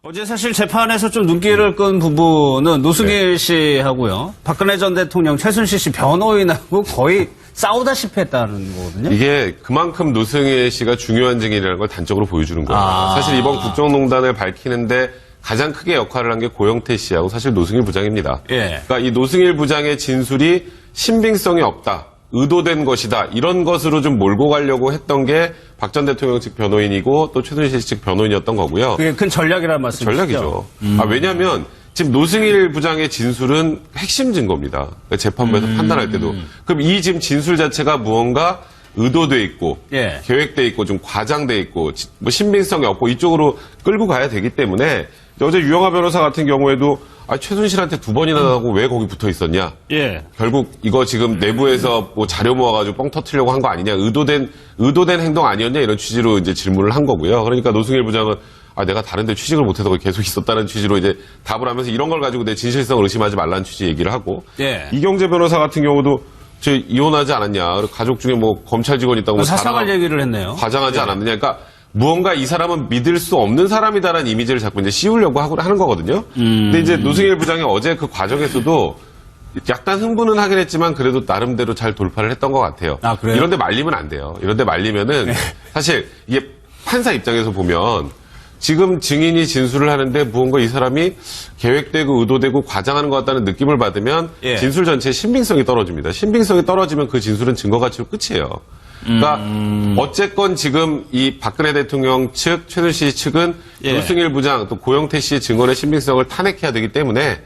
어제 사실 재판에서 좀 눈길을 끈 부분은 노승일 씨하고요. 박근혜 전 대통령 최순실 씨 변호인하고 거의 싸우다시피 했다는 거거든요. 이게 그만큼 노승일 씨가 중요한 증인이라는 걸 단적으로 보여주는 거예요. 사실 이번 국정농단을 밝히는데 가장 크게 역할을 한 게 고영태 씨하고 사실 노승일 부장입니다. 예. 그러니까 이 노승일 부장의 진술이 신빙성이 없다. 의도된 것이다. 이런 것으로 좀 몰고 가려고 했던 게 박 전 대통령 측 변호인이고 또 최순실 측 변호인이었던 거고요. 그게 큰 전략이라는 말씀이시죠? 전략이죠. 왜냐하면 지금 노승일 부장의 진술은 핵심 증거입니다. 그러니까 재판부에서 판단할 때도. 그럼 이 지금 진술 자체가 무언가 의도돼 있고 예. 계획돼 있고 좀 과장돼 있고 뭐 신빙성이 없고 이쪽으로 끌고 가야 되기 때문에 어제 유영하 변호사 같은 경우에도 최순실한테 2번이나 하고 왜 거기 붙어 있었냐. 예. 결국 이거 지금 내부에서 뭐 자료 모아가지고 뻥 터트리려고 한 거 아니냐. 의도된 행동 아니었냐. 이런 취지로 이제 질문을 한 거고요. 그러니까 노승일 부장은 내가 다른데 취직을 못해서 거기 계속 있었다는 취지로 이제 답을 하면서 이런 걸 가지고 내 진실성을 의심하지 말라는 취지 얘기를 하고. 예. 이경재 변호사 같은 경우도 저 이혼하지 않았냐. 그리고 가족 중에 뭐 검찰 직원 있다고 사상할 얘기를 했네요. 과장하지 않았느냐. 그러니까 무언가 이 사람은 믿을 수 없는 사람이다라는 이미지를 자꾸 이제 씌우려고 하는 거거든요. 근데 이제 노승일 부장이 어제 그 과정에서도 약간 흥분은 하긴 했지만 그래도 나름대로 잘 돌파를 했던 것 같아요. 아, 그래요? 이런데 말리면 안 돼요. 이런데 말리면은 사실 이게 판사 입장에서 보면 지금 증인이 진술을 하는데 무언가 이 사람이 계획되고 의도되고 과장하는 것 같다는 느낌을 받으면 예. 진술 전체의 신빙성이 떨어집니다. 신빙성이 떨어지면 그 진술은 증거 가치로 끝이에요. 그러니까 어쨌건 지금 이 박근혜 대통령 측, 최순실 측은 예. 노승일 부장 또 고영태 씨의 증언의 신빙성을 탄핵해야 되기 때문에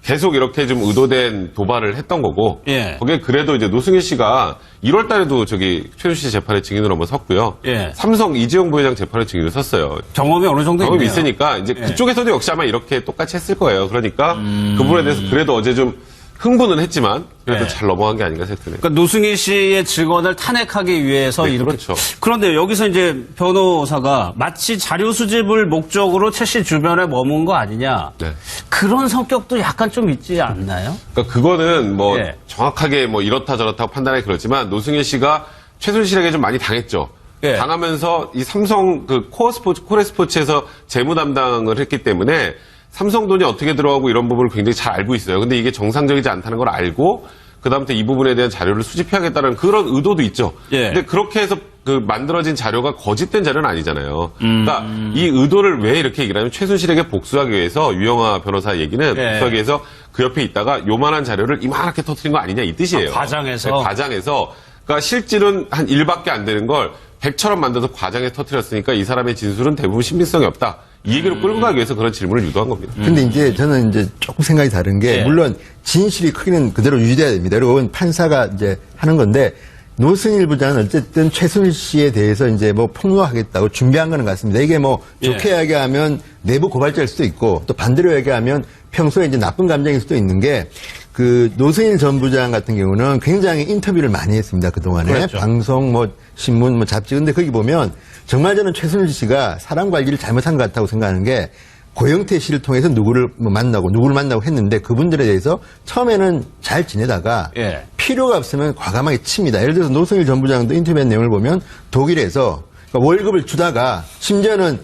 계속 이렇게 좀 의도된 도발을 했던 거고 예. 거기에 그래도 이제 노승일 씨가 1월 달에도 저기 최순실 재판에 증인으로 한번 섰고요. 예. 삼성 이재용 부회장 재판에 증인으로 섰어요. 경험이 어느 정도 경험이 있네요. 있으니까 이제 예. 그쪽에서도 역시 아마 이렇게 똑같이 했을 거예요. 그러니까 그 부분에 대해서 그래도 어제 좀 흥분은 했지만 그래도 예. 잘 넘어간 게 아닌가 생각해요. 그러니까 노승일 씨의 증언을 탄핵하기 위해서 네, 이렇게. 그렇죠. 그런데 여기서 이제 변호사가 마치 자료 수집을 목적으로 최 씨 주변에 머문 거 아니냐. 네. 그런 성격도 약간 좀 있지 않나요? 그러니까 그거는 뭐 예. 정확하게 뭐 이렇다 저렇다 판단하기 그렇지만 노승일 씨가 최순실에게 좀 많이 당했죠. 예. 당하면서 이 삼성 그 코레스포츠에서 재무 담당을 했기 때문에 삼성 돈이 어떻게 들어가고 이런 부분을 굉장히 잘 알고 있어요. 근데 이게 정상적이지 않다는 걸 알고 그다음부터 이 부분에 대한 자료를 수집해야겠다는 그런 의도도 있죠. 예. 근데 그렇게 해서 그 만들어진 자료가 거짓된 자료는 아니잖아요. 그러니까 이 의도를 왜 이렇게 얘기를 하냐면 최순실에게 복수하기 위해서 유영하 변호사 얘기는 예. 복수하기 위해서 그 옆에 있다가 요만한 자료를 이만하게 터뜨린 거 아니냐 이 뜻이에요. 과장해서? 네, 과장해서. 그러니까 실질은 한 1밖에 안 되는 걸 100처럼 만들어서 과장해 터뜨렸으니까 이 사람의 진술은 대부분 신빙성이 없다. 이 얘기를 끌고 가기 위해서 그런 질문을 유도한 겁니다. 근데 이제 저는 이제 조금 생각이 다른 게 예. 물론 진실이 크기는 그대로 유지돼야 됩니다. 그리고 판사가 이제 하는 건데 노승일 부장은 어쨌든 최순실 씨에 대해서 이제 뭐 폭로하겠다고 준비한 거는 같습니다. 이게 뭐 좋게 예. 얘기하면 내부 고발자일 수도 있고 또 반대로 얘기하면 평소에 이제 나쁜 감정일 수도 있는 게 그 노승일 전 부장 같은 경우는 굉장히 인터뷰를 많이 했습니다. 그동안에. 그렇죠. 방송, 뭐 신문, 뭐 잡지. 근데 거기 보면 정말 저는 최순실 씨가 사람 관리를 잘못한 것 같다고 생각하는 게 고영태 씨를 통해서 누구를 만나고 했는데 그분들에 대해서 처음에는 잘 지내다가 예. 필요가 없으면 과감하게 칩니다. 예를 들어서 노승일 전 부장도 인터뷰한 내용을 보면 독일에서 그러니까 월급을 주다가 심지어는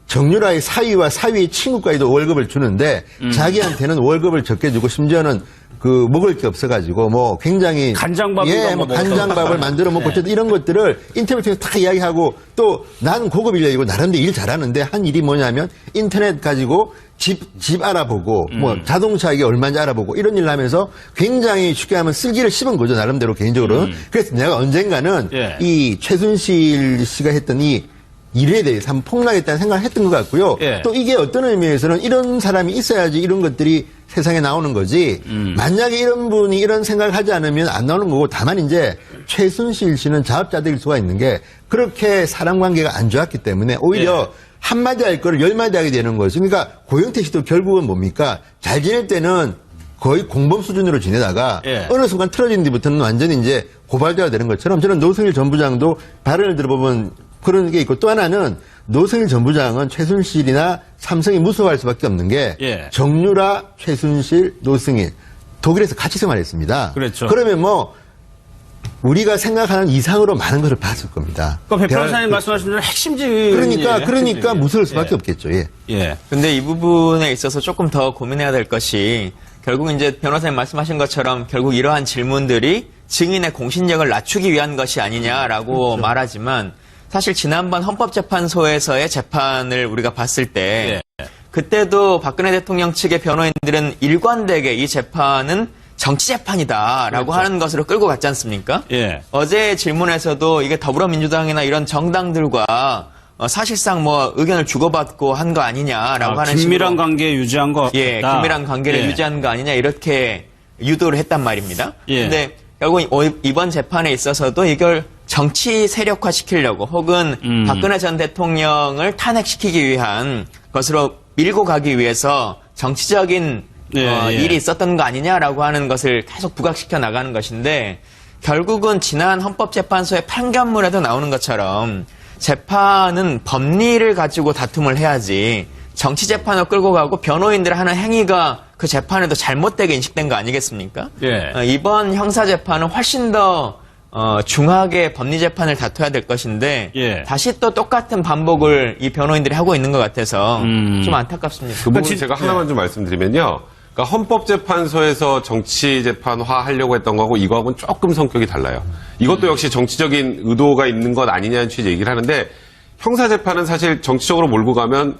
정유라의 사위와 사위의 친구까지도 월급을 주는데 자기한테는 월급을 적게 주고 심지어는 그 먹을 게 없어가지고 뭐 굉장히 간장밥인가 뭐 뭐 간장밥을 만들어 먹고 어쨌든 이런 것들을 인터뷰 통해서 다 이야기하고 또 나는 고급 인력이고 나름대로 일 잘하는데 한 일이 뭐냐면 인터넷 가지고 집 알아보고 뭐 자동차 이게 얼마인지 알아보고 이런 일을 하면서 굉장히 쉽게 하면 쓸기를 씹은 거죠 나름대로 개인적으로. 그래서 내가 언젠가는 예. 이 최순실 씨가 했던 이 일에 대해서 한번 폭로하겠다는 생각을 했던 것 같고요. 예. 또 이게 어떤 의미에서는 이런 사람이 있어야지 이런 것들이 세상에 나오는 거지. 만약에 이런 분이 이런 생각을 하지 않으면 안 나오는 거고 다만 이제 최순실 씨는 자업자득일 수가 있는 게 그렇게 사람 관계가 안 좋았기 때문에 오히려 한마디 할 거를 10마디 하게 되는 거죠. 그러니까 고영태 씨도 결국은 뭡니까? 잘 지낼 때는 거의 공범 수준으로 지내다가 예. 어느 순간 틀어진 뒤부터는 완전히 이제 고발자가 되는 것처럼 저는 노승일 전 부장도 발언을 들어보면 그런 게 있고 또 하나는 노승일 전 부장은 최순실이나 삼성이 무서워할 수밖에 없는 게 예. 정유라, 최순실, 노승일 독일에서 같이 생활했습니다. 그렇죠. 그러면 뭐 우리가 생각하는 이상으로 많은 것을 봤을 겁니다. 그러니까 백 변호사님 말씀하신 대로 핵심적인 그러니까 무서울 수밖에 없겠죠. 예. 예. 근데 이 부분에 있어서 조금 더 고민해야 될 것이 결국 이제 변호사님 말씀하신 것처럼 결국 이러한 질문들이 증인의 공신력을 낮추기 위한 것이 아니냐라고 그렇죠. 말하지만 사실 지난번 헌법재판소에서의 재판을 우리가 봤을 때 그때도 박근혜 대통령 측의 변호인들은 일관되게 이 재판은 정치 재판이다라고 그렇죠. 하는 것으로 끌고 갔지 않습니까? 예. 어제 질문에서도 이게 더불어민주당이나 이런 정당들과 사실상 뭐 의견을 주고받고 한 거 아니냐라고 하는 긴밀한 식으로 관계 유지한 거. 예, 같다. 긴밀한 관계를 예. 유지한 거 아니냐 이렇게 유도를 했단 말입니다. 예. 근데 결국 이번 재판에 있어서도 이걸 정치 세력화 시키려고 혹은 박근혜 전 대통령을 탄핵시키기 위한 것으로 밀고 가기 위해서 정치적인 일이 있었던 거 아니냐라고 하는 것을 계속 부각시켜 나가는 것인데 결국은 지난 헌법재판소의 판결문에도 나오는 것처럼 재판은 법리를 가지고 다툼을 해야지 정치 재판을 끌고 가고 변호인들 하는 행위가 그 재판에도 잘못되게 인식된 거 아니겠습니까? 예. 이번 형사 재판은 훨씬 더 중하게 법리 재판을 다퉈야 될 것인데 예. 다시 또 똑같은 반복을 이 변호인들이 하고 있는 것 같아서 좀 안타깝습니다. 그 부분 제가 하나만 좀 말씀드리면요. 그러니까 헌법재판소에서 정치재판화 하려고 했던 거하고 이거하고는 조금 성격이 달라요. 이것도 역시 정치적인 의도가 있는 것 아니냐는 취지 얘기를 하는데 형사재판은 사실 정치적으로 몰고 가면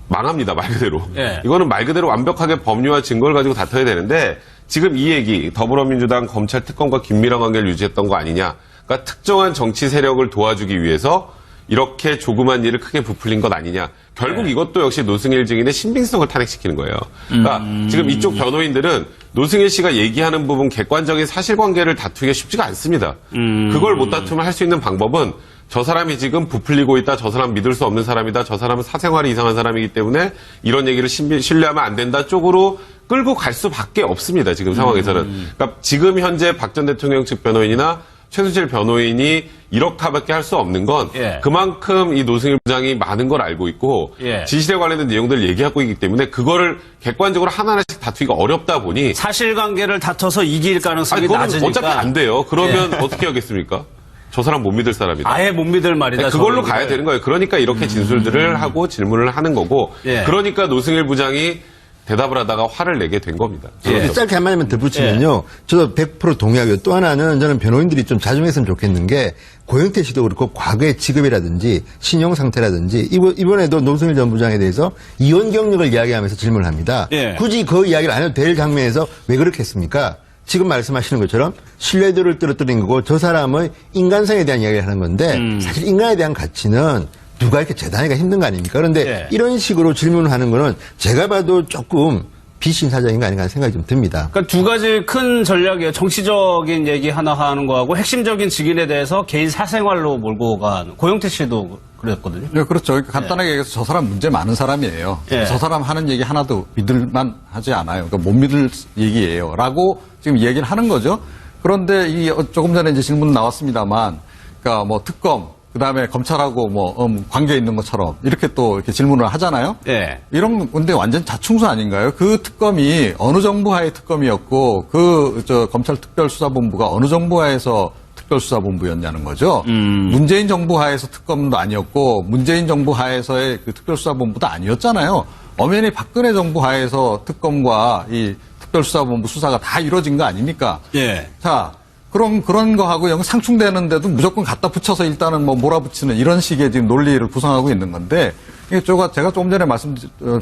망합니다. 말 그대로. 예. 이거는 말 그대로 완벽하게 법리와 증거를 가지고 다퉈야 되는데 지금 이 얘기 더불어민주당 검찰 특검과 긴밀한 관계를 유지했던 거 아니냐. 그러니까 특정한 정치 세력을 도와주기 위해서 이렇게 조그만 일을 크게 부풀린 것 아니냐. 결국 이것도 역시 노승일 증인의 신빙성을 탄핵시키는 거예요. 그러니까 지금 이쪽 변호인들은 노승일 씨가 얘기하는 부분 객관적인 사실관계를 다투기가 쉽지가 않습니다. 그걸 못 다투면 할 수 있는 방법은 저 사람이 지금 부풀리고 있다. 저 사람 믿을 수 없는 사람이다. 저 사람은 사생활이 이상한 사람이기 때문에 이런 얘기를 신뢰하면 안 된다 쪽으로 끌고 갈 수밖에 없습니다. 지금 상황에서는. 그러니까 지금 현재 박 전 대통령 측 변호인이나 최순실 변호인이 이렇게밖에 할 수 없는 건 예. 그만큼 이 노승일 부장이 많은 걸 알고 있고 예. 진실에 관련된 내용들을 얘기하고 있기 때문에 그거를 객관적으로 하나하나씩 다투기가 어렵다 보니 사실관계를 다퉈서 이길 가능성이 그거는 낮으니까. 어차피 안 돼요. 그러면 어떻게 하겠습니까? 저 사람 못 믿을 사람이다. 아예 못 믿을 말이다. 그걸로 저런 가야 걸. 되는 거예요. 그러니까 이렇게 진술들을 하고 질문을 하는 거고 예. 그러니까 노승일 부장이 대답을 하다가 화를 내게 된 겁니다. 예. 짧게 한마디만 덧붙이면요. 저도 100% 동의하고요. 또 하나는 저는 변호인들이 좀 자중했으면 좋겠는 게 고영태 씨도 그렇고 과거의 직업이라든지 신용 상태라든지 이번에도 노승일 전 부장에 대해서 이혼 경력을 이야기하면서 질문을 합니다. 예. 굳이 그 이야기를 안 해도 될 장면에서 왜 그렇게 했습니까? 지금 말씀하시는 것처럼 신뢰도를 떨어뜨린 거고 저 사람의 인간성에 대한 이야기를 하는 건데 사실 인간에 대한 가치는 누가 이렇게 재단하기가 힘든 거 아닙니까? 그런데 예. 이런 식으로 질문을 하는 거는 제가 봐도 조금 비신사적인 거 아닌가 하는 생각이 좀 듭니다. 그러니까 두 가지 큰 전략이에요. 정치적인 얘기 하나 하는 거하고 핵심적인 직인에 대해서 개인 사생활로 몰고 간 고영태 씨도 그랬거든요. 네, 그렇죠. 그러니까 간단하게 얘기해서 저 사람 문제 많은 사람이에요. 예. 저 사람 하는 얘기 하나도 믿을만 하지 않아요. 그러니까 못 믿을 얘기예요. 라고 지금 얘기를 하는 거죠. 그런데 이 조금 전에 이제 질문 나왔습니다만, 그러니까 뭐 특검, 그 다음에 검찰하고 뭐 관계 있는 것처럼 이렇게 또 이렇게 질문을 하잖아요. 예. 이런 건데 완전 자충수 아닌가요? 그 특검이 어느 정부 하에 특검이었고 그 검찰 특별수사본부가 어느 정부 하에서 특별수사본부였냐는 거죠. 문재인 정부 하에서 특검도 아니었고 문재인 정부 하에서의 그 특별수사본부도 아니었잖아요. 엄연히 박근혜 정부 하에서 특검과 이 특별수사본부 수사가 다 이루어진 거 아닙니까? 예. 자, 그럼 그런 거하고 영 상충되는데도 무조건 갖다 붙여서 일단은 뭐 몰아붙이는 이런 식의 지금 논리를 구성하고 있는 건데 이게 제가 조금 전에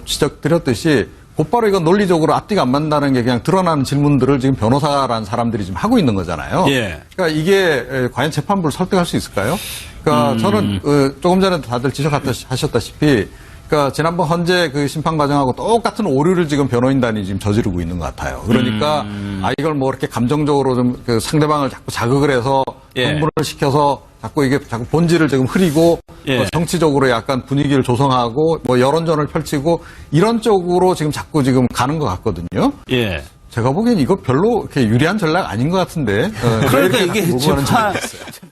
지적드렸듯이 곧바로 이건 논리적으로 앞뒤가 안 맞는다는 게 그냥 드러나는 질문들을 지금 변호사라는 사람들이 지금 하고 있는 거잖아요. 예. 그러니까 이게 과연 재판부를 설득할 수 있을까요? 그러니까 저는 조금 전에 다들 지적하셨다시피 그러니까 지난번 헌재 그 심판 과정하고 똑같은 오류를 지금 변호인단이 지금 저지르고 있는 것 같아요. 그러니까 이걸 뭐 이렇게 감정적으로 좀 그 상대방을 자꾸 자극을 해서 예. 흥분을 시켜서 자꾸 이게 자꾸 본질을 지금 흐리고 예. 정치적으로 약간 분위기를 조성하고 뭐 여론전을 펼치고 이런 쪽으로 지금 자꾸 지금 가는 것 같거든요. 예. 제가 보기엔 이거 별로 이렇게 유리한 전략 아닌 것 같은데. 그러니까 왜 이렇게 이게 몰고 가는지 재판, 모르겠어요.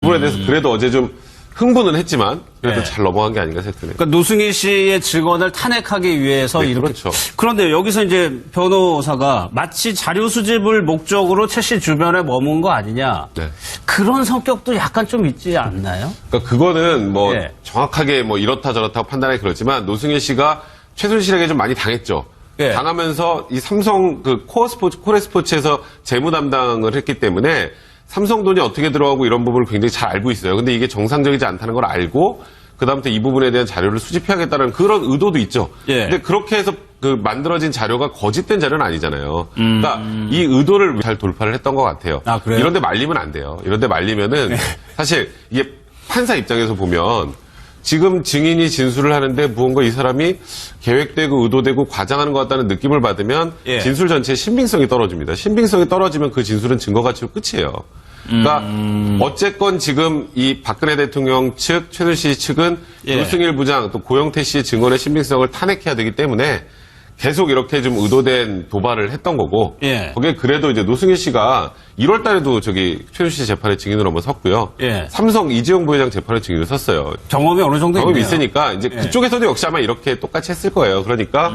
부분에 대해서 그래도 어제 좀 흥분은 했지만 그래도 네. 잘 넘어간 게 아닌가 생각드네요. 그러니까 노승일 씨의 증언을 탄핵하기 위해서 네, 이렇게. 그렇죠. 그런데 여기서 이제 변호사가 마치 자료 수집을 목적으로 최 씨 주변에 머문 거 아니냐. 네. 그런 성격도 약간 좀 있지 않나요? 그러니까 그거는 뭐 예. 정확하게 뭐 이렇다 저렇다 판단하기 그렇지만 노승일 씨가 최순실에게 좀 많이 당했죠. 예. 당하면서 이 삼성 그 코레스포츠에서 재무 담당을 했기 때문에 삼성 돈이 어떻게 들어가고 이런 부분을 굉장히 잘 알고 있어요. 근데 이게 정상적이지 않다는 걸 알고 그다음부터 이 부분에 대한 자료를 수집해야겠다는 그런 의도도 있죠. 예. 근데 그렇게 해서 그 만들어진 자료가 거짓된 자료는 아니잖아요. 그러니까 이 의도를 잘 돌파를 했던 것 같아요. 아, 그래요? 이런데 말리면 안 돼요. 이런데 말리면은 사실 이게 판사 입장에서 보면 지금 증인이 진술을 하는데 무언가 이 사람이 계획되고 의도되고 과장하는 것 같다는 느낌을 받으면 예. 진술 전체의 신빙성이 떨어집니다. 신빙성이 떨어지면 그 진술은 증거 가치로 끝이에요. 그러니까 어쨌건 지금 이 박근혜 대통령 측, 최순실 씨 측은 예. 노승일 부장 또 고영태 씨의 증언의 신빙성을 탄핵해야 되기 때문에 계속 이렇게 좀 의도된 도발을 했던 거고 예. 거기에 그래도 이제 노승일 씨가 1월 달에도 저기 최순실 씨 재판에 증인으로 한번 섰고요. 예. 삼성 이재용 부회장 재판에 증인을 섰어요. 경험이 어느 정도 경험이 있네요. 있으니까 이제 예. 그쪽에서도 역시 아마 이렇게 똑같이 했을 거예요. 그러니까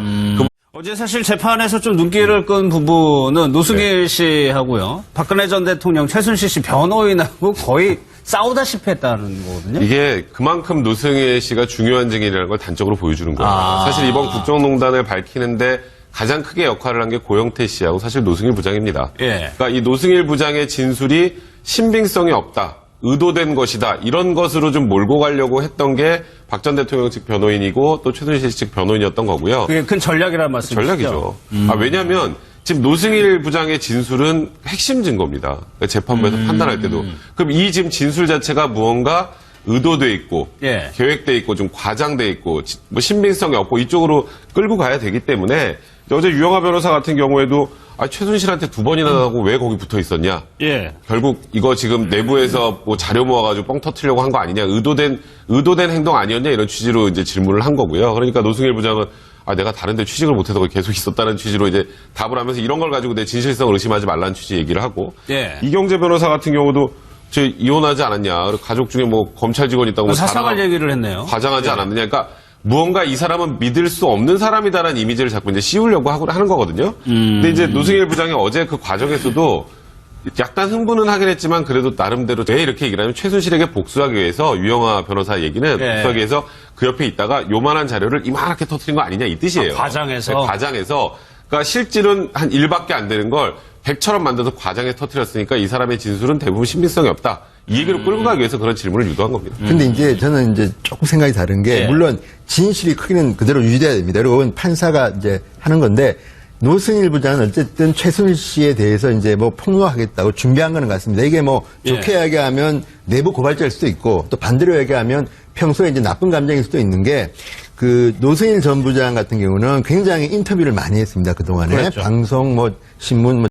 어제 사실 재판에서 좀 눈길을 끈 부분은 노승일 씨하고요. 박근혜 전 대통령 최순실 씨 변호인하고 거의 싸우다시피 했다는 거거든요. 이게 그만큼 노승일 씨가 중요한 증인이라는 걸 단적으로 보여주는 거예요. 아. 사실 이번 국정농단을 밝히는데 가장 크게 역할을 한 게 고영태 씨하고 사실 노승일 부장입니다. 예. 그러니까 이 노승일 부장의 진술이 신빙성이 없다. 의도된 것이다. 이런 것으로 좀 몰고 가려고 했던 게 박 전 대통령 측 변호인이고 또 최순실 측 변호인이었던 거고요. 그게 큰 전략이라는 말씀이시죠? 전략이죠. 왜냐하면 지금 노승일 부장의 진술은 핵심 증거입니다. 그러니까 재판부에서 판단할 때도. 그럼 이 지금 진술 자체가 무언가 의도돼 있고 예. 계획돼 있고 좀 과장돼 있고 뭐 신빙성이 없고 이쪽으로 끌고 가야 되기 때문에 어제 유영하 변호사 같은 경우에도 최순실한테 2번이나 하고 왜 거기 붙어 있었냐. 예. 결국 이거 지금 내부에서 뭐 자료 모아가지고 뻥 터트리려고 한 거 아니냐. 의도된 행동 아니었냐 이런 취지로 이제 질문을 한 거고요. 그러니까 노승일 부장은 내가 다른데 취직을 못해서 거기 계속 있었다는 취지로 이제 답을 하면서 이런 걸 가지고 내 진실성을 의심하지 말라는 취지 얘기를 하고. 예. 이경재 변호사 같은 경우도 저 이혼하지 않았냐. 그리고 가족 중에 뭐 검찰 직원 있다고 뭐 사사갈 얘기를 했네요. 과장하지 않았느냐. 그러니까 무언가 이 사람은 믿을 수 없는 사람이다라는 이미지를 자꾸 이제 씌우려고 하는 거거든요. 근데 이제 노승일 부장이 어제 그 과정에서도 약간 흥분은 하긴 했지만 그래도 나름대로 왜 이렇게 얘기를 하냐면 최순실에게 복수하기 위해서 유영하 변호사 얘기는 복수하기 위해서 그 옆에 있다가 요만한 자료를 이만하게 터뜨린 거 아니냐 이 뜻이에요. 과장해서? 네, 과장해서. 그러니까 실질은 한 1밖에 안 되는 걸 100처럼 만들어서 과장해 터뜨렸으니까 이 사람의 진술은 대부분 신빙성이 없다. 이 얘기를 끌고 가기 위해서 그런 질문을 유도한 겁니다. 근데 이제 저는 이제 조금 생각이 다른 게 예. 물론 진실이 크기는 그대로 유지돼야 됩니다. 그리고 그건 판사가 이제 하는 건데 노승일 부장은 어쨌든 최순실 씨에 대해서 이제 뭐 폭로하겠다고 준비한 거는 같습니다. 이게 뭐 좋게 예. 얘기하면 내부 고발자일 수도 있고 또 반대로 얘기하면 평소에 이제 나쁜 감정일 수도 있는 게 그 노승일 전 부장 같은 경우는 굉장히 인터뷰를 많이 했습니다. 그동안에 그렇죠. 방송 뭐 신문 뭐